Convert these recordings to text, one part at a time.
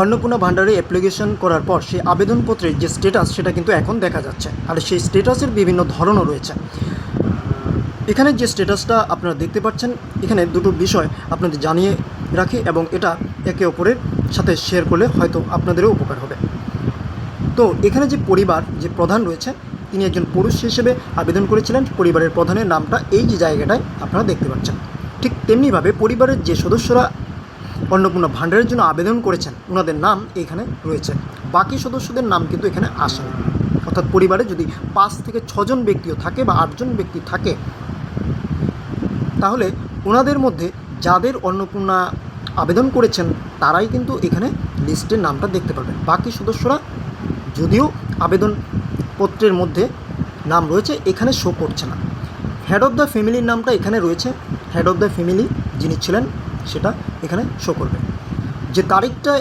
অন্নপূর্ণা ভাণ্ডারে অ্যাপ্লিকেশন করার পর সেই আবেদনপত্রের যে স্ট্যাটাস সেটা কিন্তু এখন দেখা যাচ্ছে, আর সেই স্ট্যাটাসের বিভিন্ন ধরনও রয়েছে। এখানে যে স্ট্যাটাসটা আপনারা দেখতে পাচ্ছেন, এখানে দুটো বিষয় আপনাদের জানিয়ে রাখি এবং এটা একে অপরের সাথে শেয়ার করলে হয়তো আপনাদেরও উপকার হবে। তো এখানে যে পরিবার যে প্রধান রয়েছে, তিনি একজন পুরুষ হিসেবে আবেদন করেছিলেন। পরিবারের প্রধানের নামটা এই যে জায়গাটায় আপনারা দেখতে পাচ্ছেন। ঠিক তেমনিভাবে পরিবারের যে সদস্যরা অন্নপূর্ণা ভাণ্ডারের জন্য আবেদন করেছেন, ওনাদের নাম এখানে রয়েছে। বাকি সদস্যদের নাম কিন্তু এখানে আসেনি। অর্থাৎ পরিবারে যদি 5 থেকে 6 জন ব্যক্তিও থাকে বা 8 জন ব্যক্তি থাকে, তাহলে ওনাদের মধ্যে যাদের অন্নপূর্ণা আবেদন করেছেন তারাই কিন্তু এখানে লিস্টের নামটা দেখতে পাবেন। বাকি সদস্যরা যদিও আবেদনপত্রের মধ্যে নাম রয়েছে, এখানে শো করছে না। হেড অফ দ্য ফ্যামিলির নামটা এখানে রয়েছে। হেড অফ দ্য ফ্যামিলি যিনি ছিলেন সেটা এখানে শো করবে। যে তারিখটা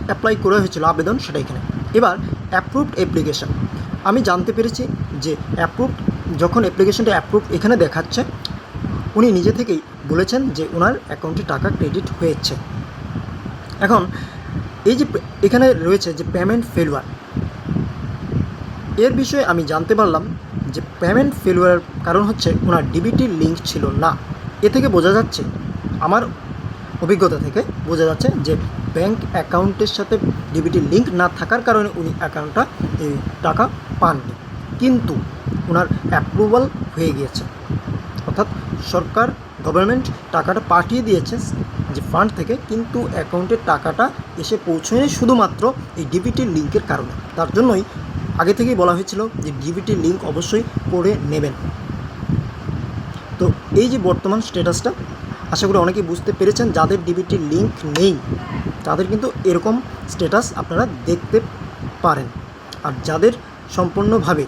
অ্যাপ্লাই করা হয়েছিল আবেদন, সেটা এখানে। এবার অ্যাপ্রুভড অ্যাপ্লিকেশান, আমি জানতে পেরেছি যে অ্যাপ্রুভড, যখন অ্যাপ্লিকেশনটা অ্যাপ্রুভড এখানে দেখাচ্ছে, উনি নিজে থেকেই বলেছেন যে ওনার অ্যাকাউন্টে টাকা ক্রেডিট হয়েছে। এখন এই যে এখানে রয়েছে যে পেমেন্ট ফেলুয়ার, এর বিষয়ে আমি জানতে পারলাম যে পেমেন্ট ফেলুয়ার কারণ হচ্ছে ওনার ডিবিটি লিঙ্ক ছিল না। এ থেকে বোঝা যাচ্ছে, আমার অভিজ্ঞতা থেকে বোঝা যাচ্ছে যে ব্যাংক অ্যাকাউন্টের সাথে ডিবিটি লিঙ্ক না থাকার কারণে উনি অ্যাকাউন্টটা এই টাকা পাননি, কিন্তু ওনার অ্যাপ্রুভাল হয়ে গিয়েছে। অর্থাৎ সরকার, গভর্নমেন্ট টাকাটা পাঠিয়ে দিয়েছে যে ফান্ড থেকে, কিন্তু অ্যাকাউন্টের টাকাটা এসে পৌঁছয়নি শুধুমাত্র এই ডিবিটি লিঙ্কের কারণে। তার জন্যই আগে থেকেই বলা হয়েছিল যে ডিবিটি লিঙ্ক অবশ্যই করে নেবেন। তো এই যে বর্তমান স্ট্যাটাসটা, আশা করি অনেকেই বুঝতে পেরেছেন। যাদের ডিবিটি লিঙ্ক নেই তাদের কিন্তু এরকম স্ট্যাটাস আপনারা দেখতে পারেন, আর যাদের সম্পূর্ণভাবে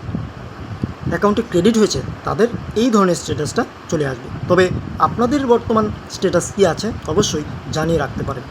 অ্যাকাউন্টে ক্রেডিট হয়েছে তাদের এই ধরনের স্ট্যাটাসটা চলে আসবে। তবে আপনাদের বর্তমান স্ট্যাটাস কী আছে অবশ্যই জানিয়ে রাখতে পারেন।